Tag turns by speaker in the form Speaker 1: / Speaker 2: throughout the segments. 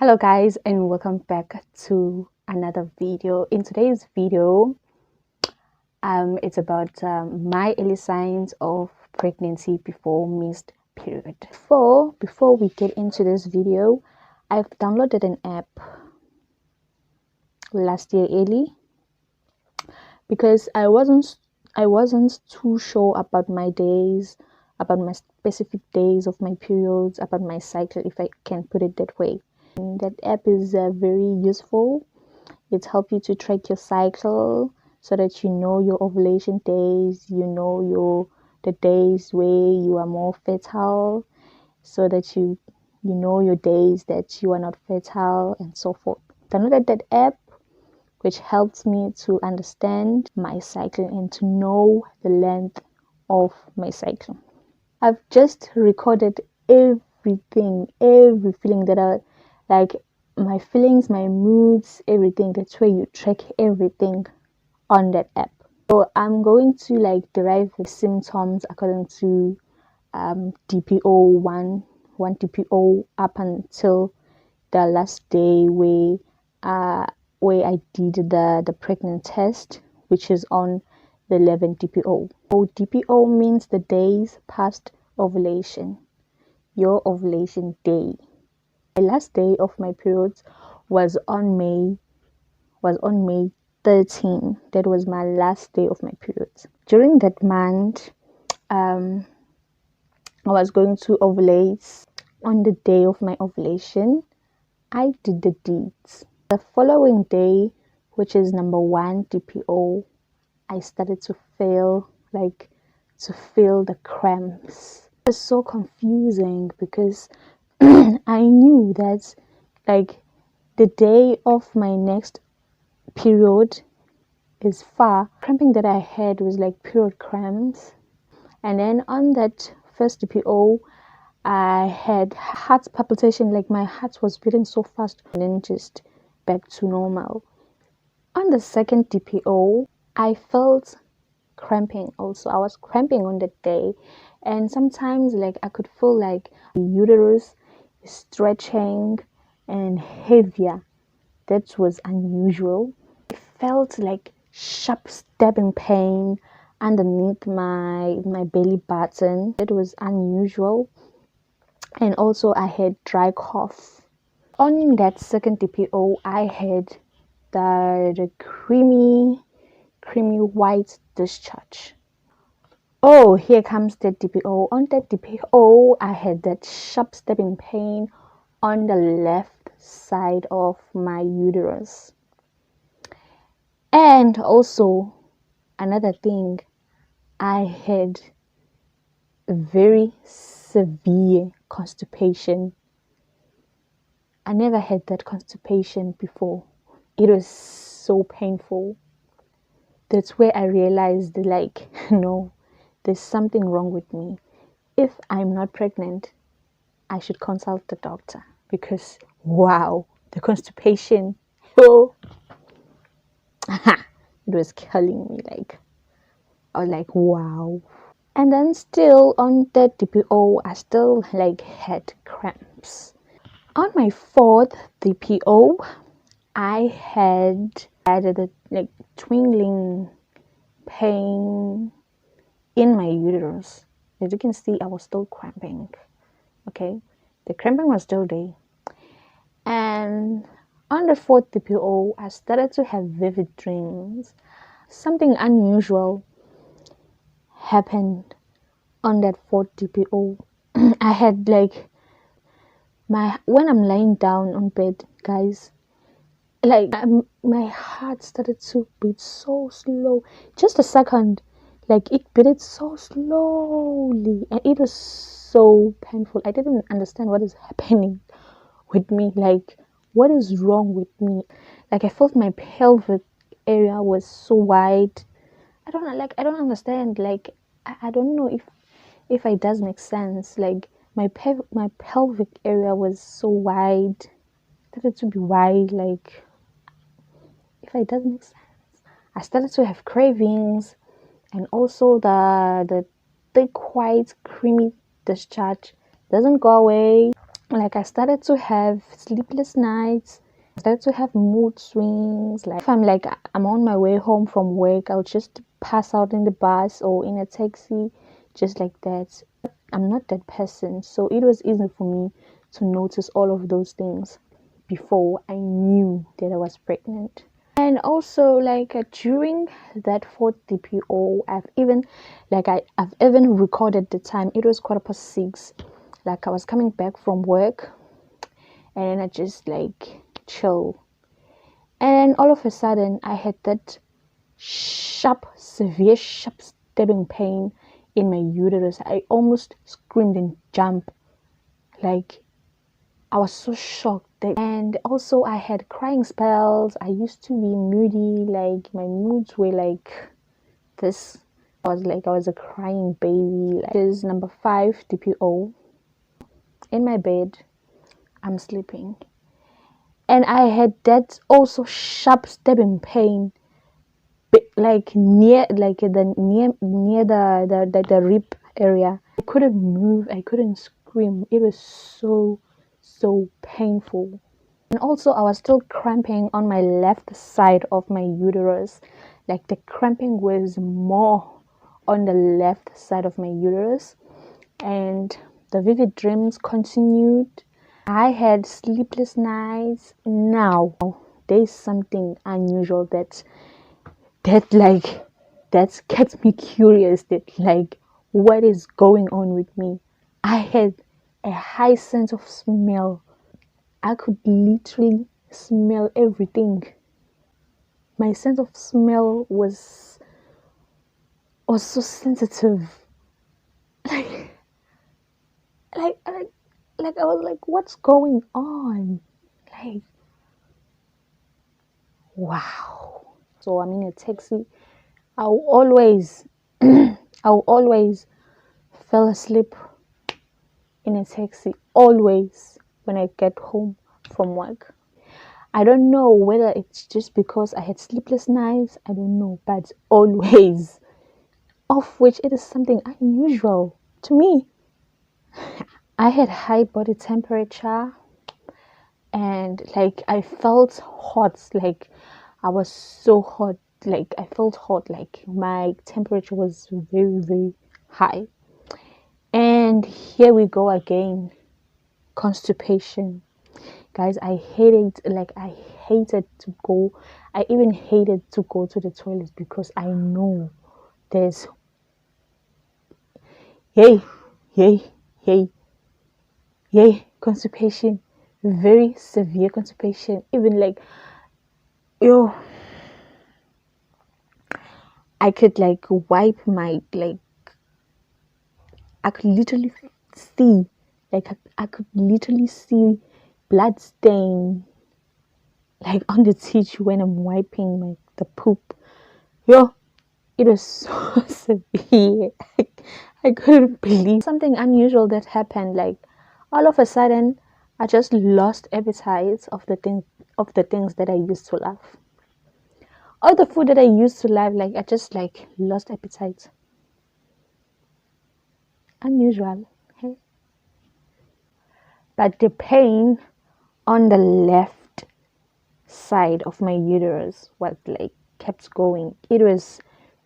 Speaker 1: Hello guys, and welcome back to another video. In today's video, it's about my early signs of pregnancy before missed period. Before we get into this video, I've downloaded an app last year early because I wasn't too sure about my days, about my specific days of my periods, about my cycle, if I can put it that way. That app is very useful. It helps you to track your cycle so that you know your ovulation days, you know the days where you are more fertile, so that you know your days that you are not fertile, and so forth. Downloaded that app, which helps me to understand my cycle and to know the length of my cycle. I've just recorded everything, every feeling that I like, my feelings, my moods, everything. That's where you track everything on that app. So I'm going to derive the symptoms according to DPO 1 DPO up until the last day where I did the pregnant test, which is on the 11th DPO. So DPO means the days past ovulation, your ovulation day. The last day of my periods was on May 13. That was my last day of my periods. During that month, I was going to ovulate. On the day of my ovulation, I did the deeds. The following day, which is number 1 DPO, I started to feel the cramps. It was so confusing because I knew that the day of my next period is far. Cramping that I had was like period cramps. And then on that first DPO, I had heart palpitation, like my heart was beating so fast, and then just back to normal. On the second DPO, I felt cramping also. I was cramping on that day, and sometimes I could feel like the uterus is stretching and heavier. That was unusual. I felt like sharp stabbing pain underneath my belly button. It was unusual. And also I had dry cough. On that second DPO, I had the creamy white discharge. Oh, here comes the DPO. On that DPO, I had that sharp stabbing pain on the left side of my uterus. And also, another thing, I had very severe constipation. I never had that constipation before. It was so painful. That's where I realized no, there's something wrong with me. If I'm not pregnant, I should consult the doctor, because wow, the constipation, oh, it was killing me. I was like, wow. And then still on that DPO, I still had cramps. On my fourth DPO, I had a twingling pain in my uterus. As you can see, I was still cramping. Okay, the cramping was still there. And on the fourth DPO, I started to have vivid dreams. Something unusual happened on that fourth DPO. I had when I'm lying down on bed, guys, my heart started to beat so slow. Just a second, it beat so slowly, and it was so painful. I didn't understand what is happening with me. What is wrong with me? I felt my pelvic area was so wide. I don't know, I don't understand. I don't know if it does make sense. My pelvic area was so wide. It started to be wide. If it does make sense. I started to have cravings, and also the thick white creamy discharge doesn't go away. Like I started to have sleepless nights. I started to have mood swings. Like if I'm on my way home from work, I'll just pass out in the bus or in a taxi, just like that. I'm not that person, so it was easy for me to notice all of those things before I knew that I was pregnant. And also, during that fourth DPO, I've even recorded the time. It was 6:15. Like I was coming back from work, and then I just chill. And then all of a sudden, I had that severe, sharp stabbing pain in my uterus. I almost screamed and jumped. Like I was so shocked. And also, I had crying spells. I used to be moody. Like my moods were like this. I was a crying baby. Like, this is number 5 DPO. In my bed, I'm sleeping, and I had that also sharp stabbing pain, like near the rib area. I couldn't move. I couldn't scream. It was so painful. And also, I was still cramping on my left side of my uterus. Like the cramping was more on the left side of my uterus, and the vivid dreams continued. I had sleepless nights. Now, there's something unusual that like that kept me curious. That what is going on with me? I had a high sense of smell. I could literally smell everything. My sense of smell was so sensitive. Like, like, like I was like, what's going on? Like, wow. So I'm in a taxi. I'll always, I'll always fall asleep in a taxi. Always when I get home from work. I don't know whether it's just because I had sleepless nights. I don't know, but always, of which it is something unusual to me. I had high body temperature, and I felt hot. Like I was so hot. Like I felt hot. Like my temperature was very high. And here we go again. Constipation. Guys, I hated to go. I even hated to go to the toilet because I know there's yay, yay, yay, yay, constipation. Very severe constipation. Even yo, I could wipe my I could literally see I could literally see blood stain on the tissue when I'm wiping the poop. Yo, it was so severe. I couldn't believe something unusual that happened. Like all of a sudden, I just lost appetite of the things that I used to love. All the food that I used to love, I just lost appetite. Unusual, hey? But the pain on the left side of my uterus was kept going. It was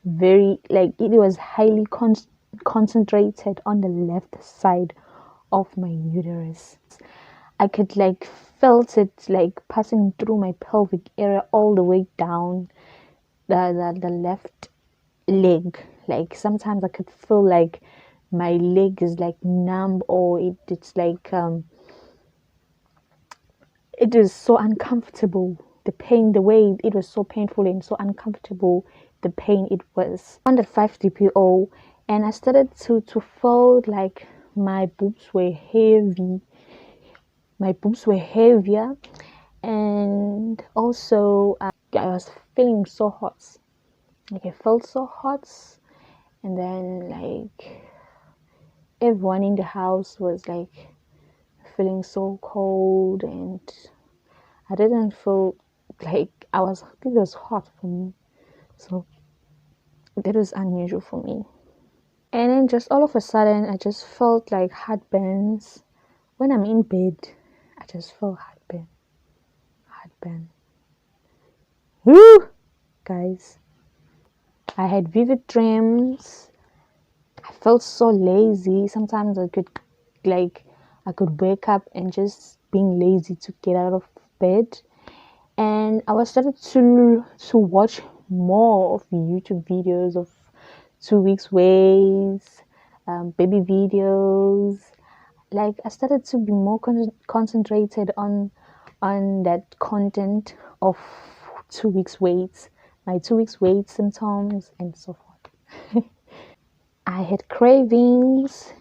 Speaker 1: it was highly concentrated on the left side of my uterus. I could felt it passing through my pelvic area all the way down the left leg. Sometimes I could feel my leg is numb, or it is so uncomfortable. The pain, the way it was so painful and so uncomfortable, the pain it was. On the 5 DPO, and I started to feel my boobs were heavy. My boobs were heavier, and also I was feeling so hot. I felt so hot, and then everyone in the house was feeling so cold, and I didn't feel it was hot for me. So that was unusual for me. And then just all of a sudden, I just felt heartburns When I'm in bed, I just feel heartburn. Heartburn. Woo! Guys, I had vivid dreams. I felt so lazy. Sometimes I could wake up and just being lazy to get out of bed. And I was started to watch more of YouTube videos of 2 weeks ways, baby videos. Like I started to be more concentrated on that content of 2 weeks wait, my 2 weeks wait symptoms and so forth. I had cravings,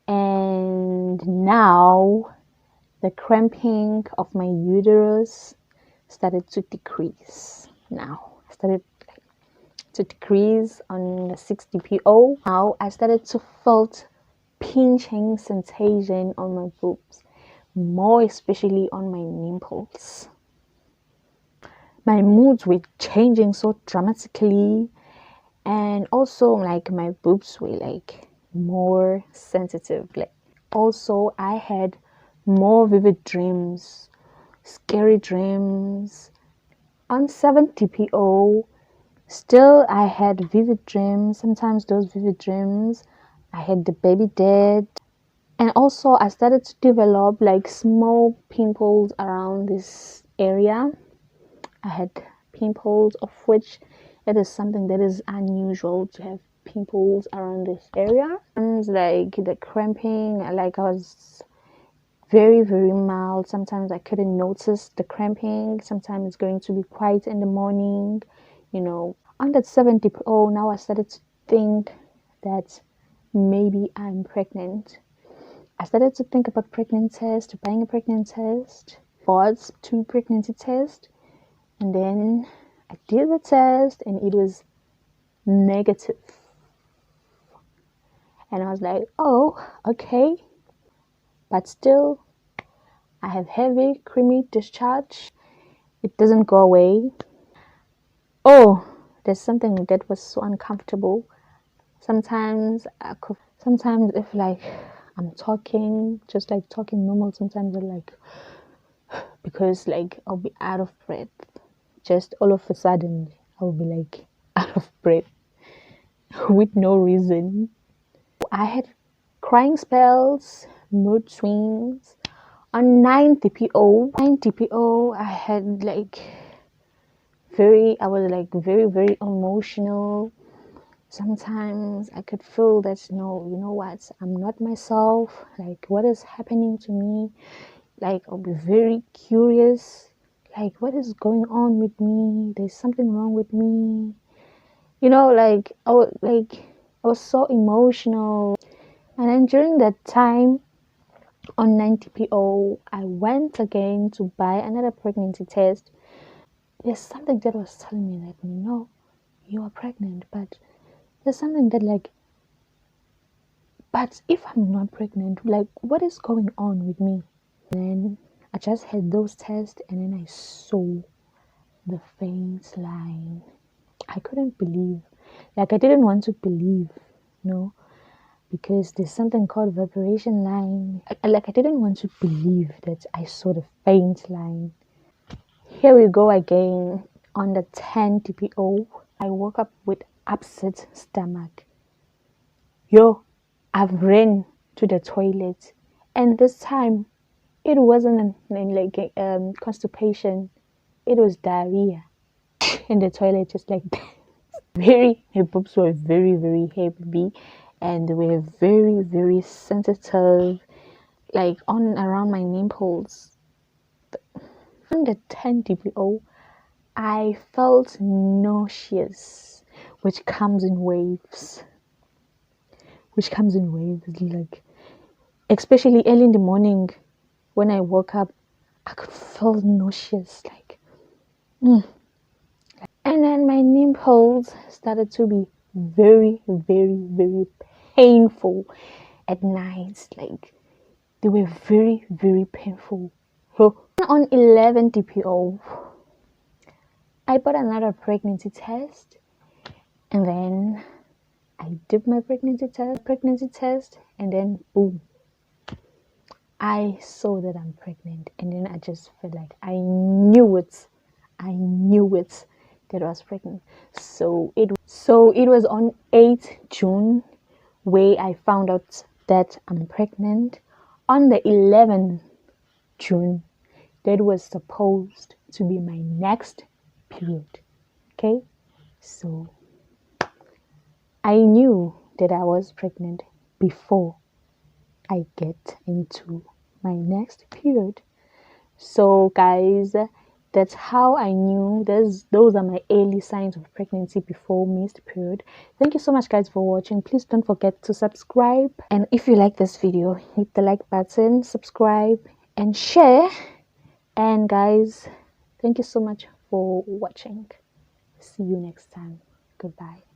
Speaker 1: and now the cramping of my uterus started to decrease. Now I started to decrease on the 6 DPO. Now I started to felt pinching sensation on my boobs, more especially on my nipples. My moods were changing so dramatically, and also like my boobs were like more sensitive. Like also I had more vivid dreams, scary dreams. On 7 DPO, still I had vivid dreams. Sometimes those vivid dreams, I had the baby dead. And also I started to develop like small pimples around this area. I had pimples, of which it is something that is unusual to have pimples around this area. And like the cramping, like I was very, very mild. Sometimes I couldn't notice the cramping. Sometimes it's going to be quiet in the morning, you know. On that 7 DPO, now I started to think that maybe I'm pregnant. I started to think about pregnant test, buying a pregnant test, bought 2 pregnancy tests, and then I did the test and it was negative. And I was like, oh, okay. But still, I have heavy, creamy discharge. It doesn't go away. Oh, there's something that was so uncomfortable. Sometimes if like I'm talking, just like talking normal, sometimes I like, because like I'll be out of breath. Just all of a sudden, I'll be like out of breath with no reason. I had crying spells, mood swings. On 9 DPO, I had like I was like very, very emotional. Sometimes I could feel that, no, you know what, I'm not myself. Like, what is happening to me? Like, I'll be very curious. Like, what is going on with me? There's something wrong with me. Like I was so emotional. And then during that time, on 9 DPO, I went again to buy another pregnancy test. There's something that was telling me that, no, you are pregnant, but there's something that like, but if I'm not pregnant, like, what is going on with me? And then I just had those tests, and then I saw the faint line. I couldn't believe, like, I didn't want to believe, because there's something called vibration line. I didn't want to believe that I saw the faint line. Here we go again on the 10 DPO. I woke up with upset stomach. Yo, I've ran to the toilet, and this time it wasn't like constipation. It was diarrhea in the toilet, just like that. My boobs were very, very heavy, and they were very, very sensitive, like on and around my nipples. On the 10 DPO, I felt nauseous, which comes in waves. Like, especially early in the morning when I woke up, I could feel nauseous, like, and then my nipples started to be very, very, very painful at night. Like, they were very, very painful. So on 11 DPO, I bought another pregnancy test, and then I did my pregnancy test, and then boom, I saw that I'm pregnant, and then I just felt like I knew it. I knew it that I was pregnant. So it was on 8th June where I found out that I'm pregnant. On the 11th June, that was supposed to be my next period. Okay, so I knew that I was pregnant before I get into my next period. So, guys, that's how I knew. Those are my early signs of pregnancy before missed period. Thank you so much, guys, for watching. Please don't forget to subscribe. And if you like this video, hit the like button, subscribe, and share. And guys, thank you so much for watching. See you next time. Goodbye.